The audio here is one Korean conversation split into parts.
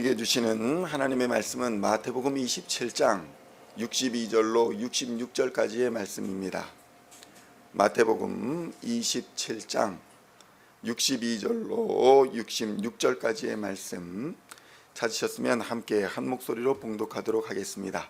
우리에게 주시는 하나님의 말씀은 마태복음 27장 62절로 66절까지의 말씀입니다. 마태복음 27장 62절로 66절까지의 말씀 찾으셨으면 함께 한 목소리로 봉독하도록 하겠습니다.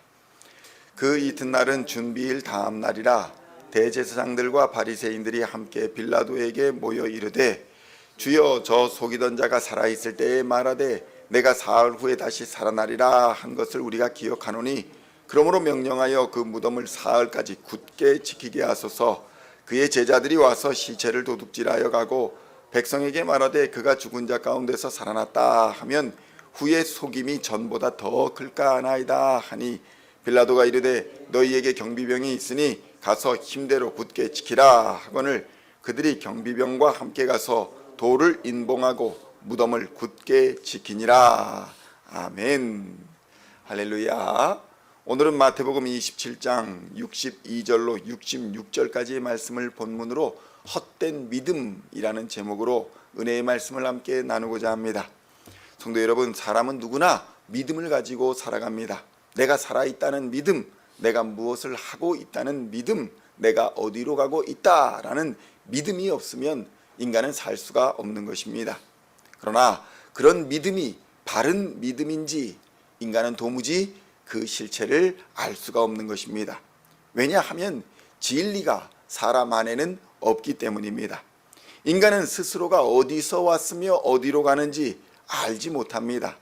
그 이튿날은 준비일 다음 날이라 대제사장들과 바리새인들이 함께 빌라도에게 모여 이르되 주여, 저 속이던 자가 살아있을 때에 말하되 내가 사흘 후에 다시 살아나리라 한 것을 우리가 기억하노니 그러므로 명령하여 그 무덤을 사흘까지 굳게 지키게 하소서. 그의 제자들이 와서 시체를 도둑질하여 가고 백성에게 말하되 그가 죽은 자 가운데서 살아났다 하면 후에 속임이 전보다 더 클까 하나이다 하니 빌라도가 이르되 너희에게 경비병이 있으니 가서 힘대로 굳게 지키라 하거늘 그들이 경비병과 함께 가서 돌을 인봉하고 무덤을 굳게 지키니라. 아멘. 할렐루야. 오늘은 마태복음 27장 62절로 66절까지의 말씀을 본문으로 헛된 믿음이라는 제목으로 은혜의 말씀을 함께 나누고자 합니다. 성도 여러분, 사람은 누구나 믿음을 가지고 살아갑니다. 내가 살아있다는 믿음, 내가 무엇을 하고 있다는 믿음, 내가 어디로 가고 있다라는 믿음이 없으면 인간은 살 수가 없는 것입니다. 그러나 그런 믿음이 바른 믿음인지 인간은 도무지 그 실체를 알 수가 없는 것입니다. 왜냐하면 진리가 사람 안에는 없기 때문입니다. 인간은 스스로가 어디서 왔으며 어디로 가는지 알지 못합니다.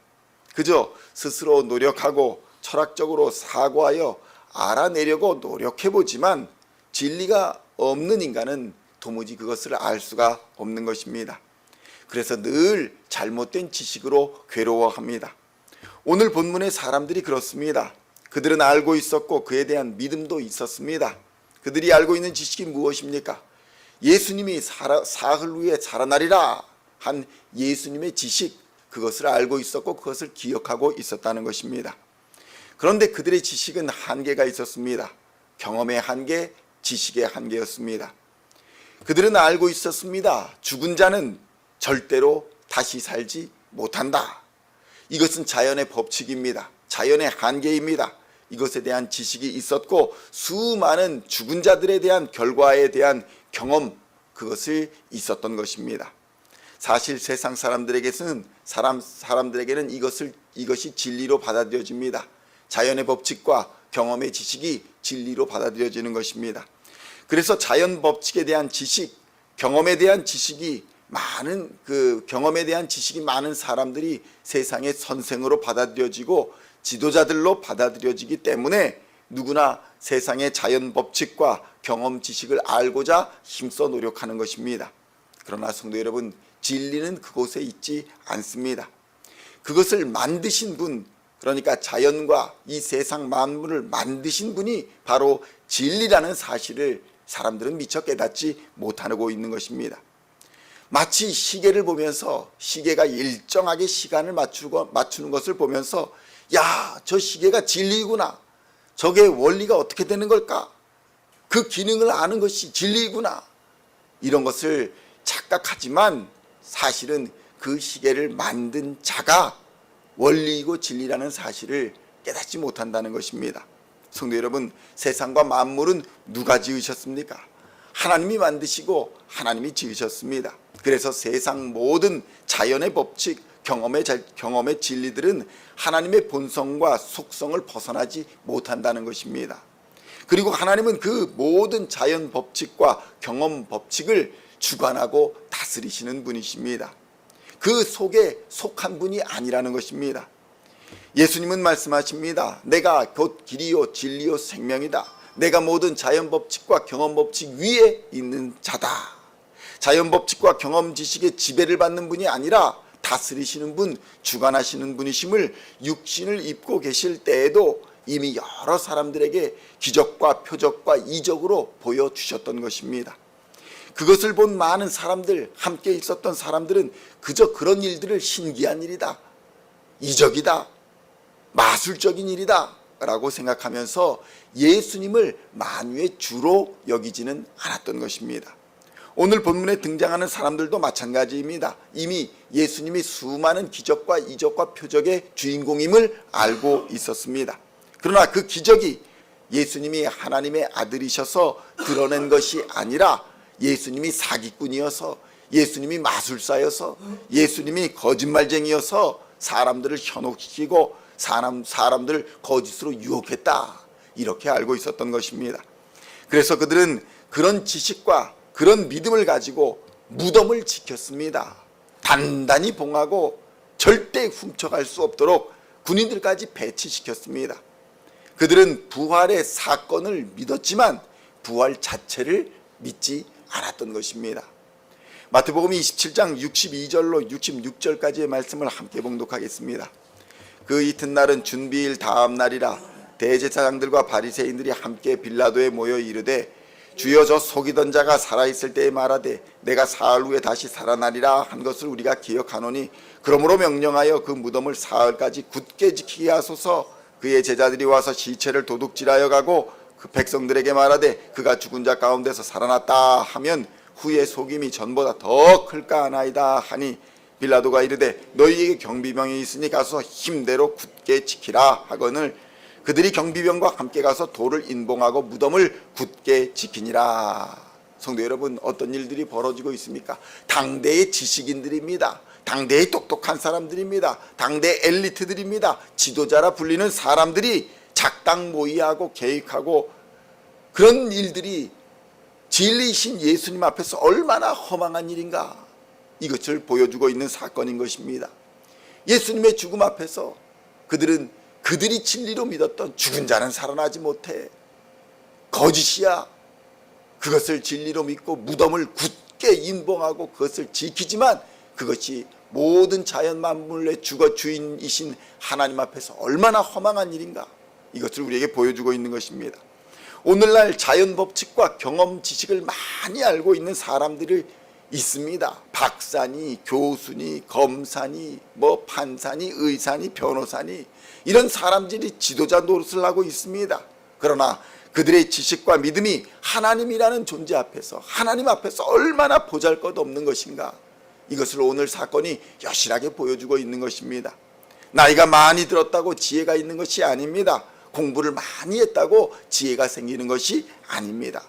그저 스스로 노력하고 철학적으로 사고하여 알아내려고 노력해보지만 진리가 없는 인간은 도무지 그것을 알 수가 없는 것입니다. 그래서 늘 잘못된 지식으로 괴로워합니다. 오늘 본문의 사람들이 그렇습니다. 그들은 알고 있었고 그에 대한 믿음도 있었습니다. 그들이 알고 있는 지식이 무엇입니까? 예수님이 사흘 후에 살아나리라 한 예수님의 지식, 그것을 알고 있었고 그것을 기억하고 있었다는 것입니다. 그런데 그들의 지식은 한계가 있었습니다. 경험의 한계, 지식의 한계였습니다. 그들은 알고 있었습니다. 죽은 자는 절대로 다시 살지 못한다. 이것은 자연의 법칙입니다. 자연의 한계입니다. 이것에 대한 지식이 있었고 수많은 죽은 자들에 대한 결과에 대한 경험, 그것을 있었던 것입니다. 사실 세상 사람들에게는 이것이 진리로 받아들여집니다. 자연의 법칙과 경험의 지식이 진리로 받아들여지는 것입니다. 그래서 자연 법칙에 대한 지식, 경험에 대한 지식이 많은 사람들이 세상의 선생으로 받아들여지고 지도자들로 받아들여지기 때문에 누구나 세상의 자연 법칙과 경험 지식을 알고자 힘써 노력하는 것입니다. 그러나 성도 여러분, 진리는 그곳에 있지 않습니다. 그것을 만드신 분, 그러니까 자연과 이 세상 만물을 만드신 분이 바로 진리라는 사실을 사람들은 미처 깨닫지 못하고 있는 것입니다. 마치 시계를 보면서 시계가 일정하게 시간을 맞추는 것을 보면서 야, 저 시계가 진리구나. 저게 원리가 어떻게 되는 걸까? 그 기능을 아는 것이 진리구나. 이런 것을 착각하지만 사실은 그 시계를 만든 자가 원리이고 진리라는 사실을 깨닫지 못한다는 것입니다. 성도 여러분, 세상과 만물은 누가 지으셨습니까? 하나님이 만드시고 하나님이 지으셨습니다. 그래서 세상 모든 자연의 법칙, 경험의 진리들은 하나님의 본성과 속성을 벗어나지 못한다는 것입니다. 그리고 하나님은 그 모든 자연 법칙과 경험 법칙을 주관하고 다스리시는 분이십니다. 그 속에 속한 분이 아니라는 것입니다. 예수님은 말씀하십니다. 내가 곧 길이요 진리요 생명이다. 내가 모든 자연 법칙과 경험 법칙 위에 있는 자다. 자연 법칙과 경험 지식의 지배를 받는 분이 아니라 다스리시는 분, 주관하시는 분이심을 육신을 입고 계실 때에도 이미 여러 사람들에게 기적과 표적과 이적으로 보여주셨던 것입니다. 그것을 본 많은 사람들, 함께 있었던 사람들은 그저 그런 일들을 신기한 일이다, 이적이다, 마술적인 일이다 라고 생각하면서 예수님을 만유의 주로 여기지는 않았던 것입니다. 오늘 본문에 등장하는 사람들도 마찬가지입니다. 이미 예수님이 수많은 기적과 이적과 표적의 주인공임을 알고 있었습니다. 그러나 그 기적이 예수님이 하나님의 아들이셔서 드러낸 것이 아니라 예수님이 사기꾼이어서, 예수님이 마술사여서, 예수님이 거짓말쟁이여서 사람들을 현혹시키고 사람들을 거짓으로 유혹했다, 이렇게 알고 있었던 것입니다. 그래서 그들은 그런 지식과 그런 믿음을 가지고 무덤을 지켰습니다. 단단히 봉하고 절대 훔쳐갈 수 없도록 군인들까지 배치시켰습니다. 그들은 부활의 사건을 믿었지만 부활 자체를 믿지 않았던 것입니다. 마태복음 27장 62절로 66절까지의 말씀을 함께 봉독하겠습니다. 그 이튿날은 준비일 다음 날이라 대제사장들과 바리새인들이 함께 빌라도에 모여 이르되 주여 저 속이던 자가 살아있을 때에 말하되 내가 사흘 후에 다시 살아나리라 한 것을 우리가 기억하노니 그러므로 명령하여 그 무덤을 사흘까지 굳게 지키게 하소서. 그의 제자들이 와서 시체를 도둑질하여 가고 그 백성들에게 말하되 그가 죽은 자 가운데서 살아났다 하면 후에 속임이 전보다 더 클까 하나이다 하니 빌라도가 이르되 너희에게 경비병이 있으니 가서 힘대로 굳게 지키라 하거늘 그들이 경비병과 함께 가서 돌을 인봉하고 무덤을 굳게 지키니라. 성도 여러분, 어떤 일들이 벌어지고 있습니까? 당대의 지식인들입니다. 당대의 똑똑한 사람들입니다. 당대의 엘리트들입니다. 지도자라 불리는 사람들이 작당 모의하고 계획하고 그런 일들이 진리이신 예수님 앞에서 얼마나 허망한 일인가, 이것을 보여주고 있는 사건인 것입니다. 예수님의 죽음 앞에서 그들이 진리로 믿었던 죽은 자는 살아나지 못해, 거짓이야, 그것을 진리로 믿고 무덤을 굳게 인봉하고 그것을 지키지만 그것이 모든 자연 만물의 주거 주인이신 하나님 앞에서 얼마나 허망한 일인가, 이것을 우리에게 보여주고 있는 것입니다. 오늘날 자연 법칙과 경험 지식을 많이 알고 있는 사람들이 있습니다. 박사니 교수니 검사니 판사니 의사니 변호사니 이런 사람들이 지도자 노릇을 하고 있습니다. 그러나 그들의 지식과 믿음이 하나님이라는 존재 앞에서, 하나님 앞에서 얼마나 보잘것없는 것인가, 이것을 오늘 사건이 여실하게 보여주고 있는 것입니다. 나이가 많이 들었다고 지혜가 있는 것이 아닙니다. 공부를 많이 했다고 지혜가 생기는 것이 아닙니다.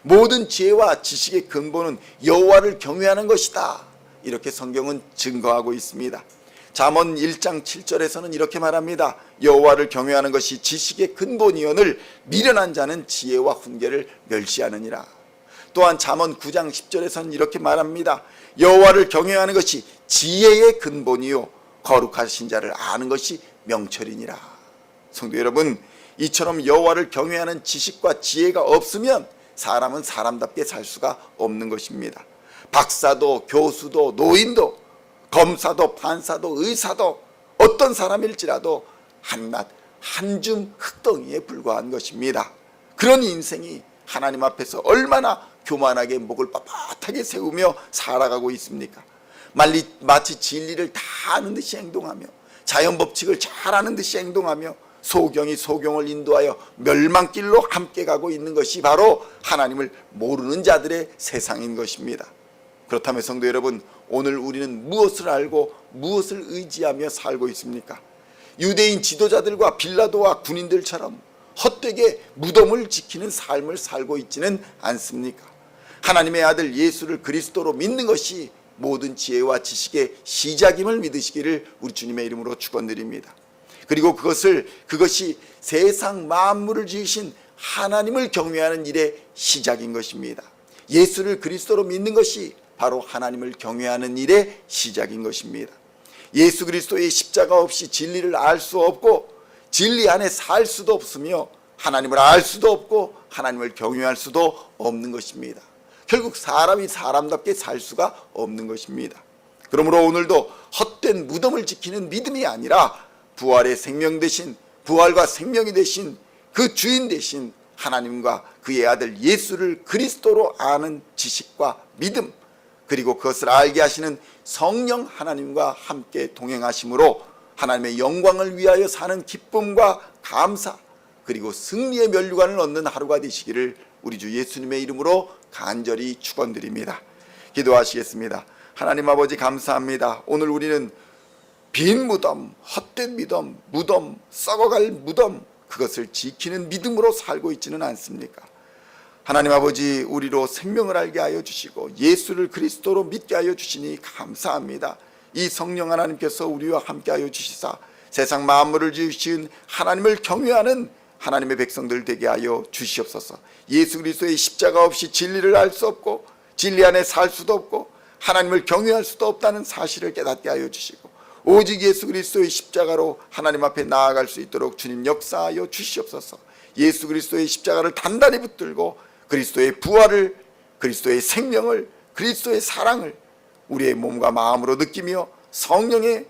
모든 지혜와 지식의 근본은 여호와를 경외하는 것이다, 이렇게 성경은 증거하고 있습니다. 잠언 1장 7절에서는 이렇게 말합니다. 여호와를 경외하는 것이 지식의 근본이오늘 미련한 자는 지혜와 훈계를 멸시하느니라. 또한 잠언 9장 10절에서는 이렇게 말합니다. 여호와를 경외하는 것이 지혜의 근본이요 거룩하신 자를 아는 것이 명철이니라. 성도 여러분, 이처럼 여호와를 경외하는 지식과 지혜가 없으면 사람은 사람답게 살 수가 없는 것입니다. 박사도 교수도 노인도 검사도 판사도 의사도 어떤 사람일지라도 한낱 한 줌 흙덩이에 불과한 것입니다. 그런 인생이 하나님 앞에서 얼마나 교만하게 목을 빳빳하게 세우며 살아가고 있습니까? 마치 진리를 다 아는 듯이 행동하며 자연 법칙을 잘 아는 듯이 행동하며 소경이 소경을 인도하여 멸망길로 함께 가고 있는 것이 바로 하나님을 모르는 자들의 세상인 것입니다. 그렇다면 성도 여러분, 오늘 우리는 무엇을 알고 무엇을 의지하며 살고 있습니까? 유대인 지도자들과 빌라도와 군인들처럼 헛되게 무덤을 지키는 삶을 살고 있지는 않습니까? 하나님의 아들 예수를 그리스도로 믿는 것이 모든 지혜와 지식의 시작임을 믿으시기를 우리 주님의 이름으로 축원드립니다. 그리고 그것이 세상 만물을 지으신 하나님을 경외하는 일의 시작인 것입니다. 예수를 그리스도로 믿는 것이 바로 하나님을 경외하는 일의 시작인 것입니다. 예수 그리스도의 십자가 없이 진리를 알 수 없고 진리 안에 살 수도 없으며 하나님을 알 수도 없고 하나님을 경외할 수도 없는 것입니다. 결국 사람이 사람답게 살 수가 없는 것입니다. 그러므로 오늘도 헛된 무덤을 지키는 믿음이 아니라 부활의 생명 대신, 부활과 생명이 되신 그 주인 되신 하나님과 그의 아들 예수를 그리스도로 아는 지식과 믿음, 그리고 그것을 알게 하시는 성령 하나님과 함께 동행하심으로 하나님의 영광을 위하여 사는 기쁨과 감사, 그리고 승리의 면류관을 얻는 하루가 되시기를 우리 주 예수님의 이름으로 간절히 축원드립니다. 기도하시겠습니다. 하나님 아버지 감사합니다. 오늘 우리는 빈 무덤, 헛된 무덤, 썩어갈 무덤, 그것을 지키는 믿음으로 살고 있지는 않습니까? 하나님 아버지, 우리로 생명을 알게 하여 주시고 예수를 그리스도로 믿게 하여 주시니 감사합니다. 이 성령 하나님께서 우리와 함께 하여 주시사 세상 만물을 지으신 하나님을 경외하는 하나님의 백성들 되게 하여 주시옵소서. 예수 그리스도의 십자가 없이 진리를 알 수 없고 진리 안에 살 수도 없고 하나님을 경외할 수도 없다는 사실을 깨닫게 하여 주시고 오직 예수 그리스도의 십자가로 하나님 앞에 나아갈 수 있도록 주님 역사하여 주시옵소서. 예수 그리스도의 십자가를 단단히 붙들고 그리스도의 부활을, 그리스도의 생명을, 그리스도의 사랑을 우리의 몸과 마음으로 느끼며 성령의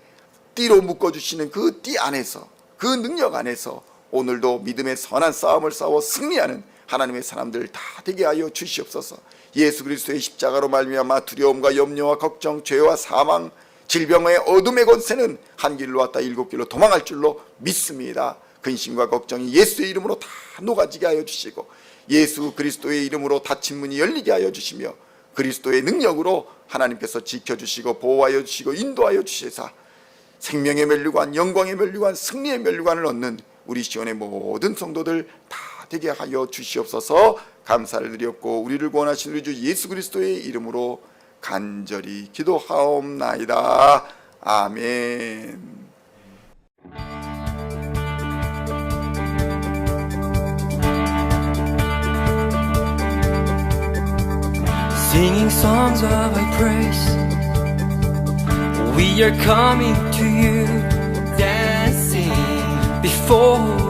띠로 묶어주시는 그 띠 안에서, 그 능력 안에서 오늘도 믿음의 선한 싸움을 싸워 승리하는 하나님의 사람들 다 되게 하여 주시옵소서. 예수 그리스도의 십자가로 말미암아 두려움과 염려와 걱정, 죄와 사망, 질병의 어둠의 권세는 한 길로 왔다 일곱 길로 도망할 줄로 믿습니다. 근심과 걱정이 예수의 이름으로 다 녹아지게 하여 주시고 예수 그리스도의 이름으로 닫힌 문이 열리게 하여 주시며 그리스도의 능력으로 하나님께서 지켜주시고 보호하여 주시고 인도하여 주시사 생명의 면류관, 영광의 면류관, 승리의 면류관을 얻는 우리 시온의 모든 성도들 다 되게 하여 주시옵소서. 감사를 드렸고 우리를 구원하신 우리 주 예수 그리스도의 이름으로 간절히 기도하옵나이다. 아멘. Singing songs of thy praise, we are coming to you, dancing before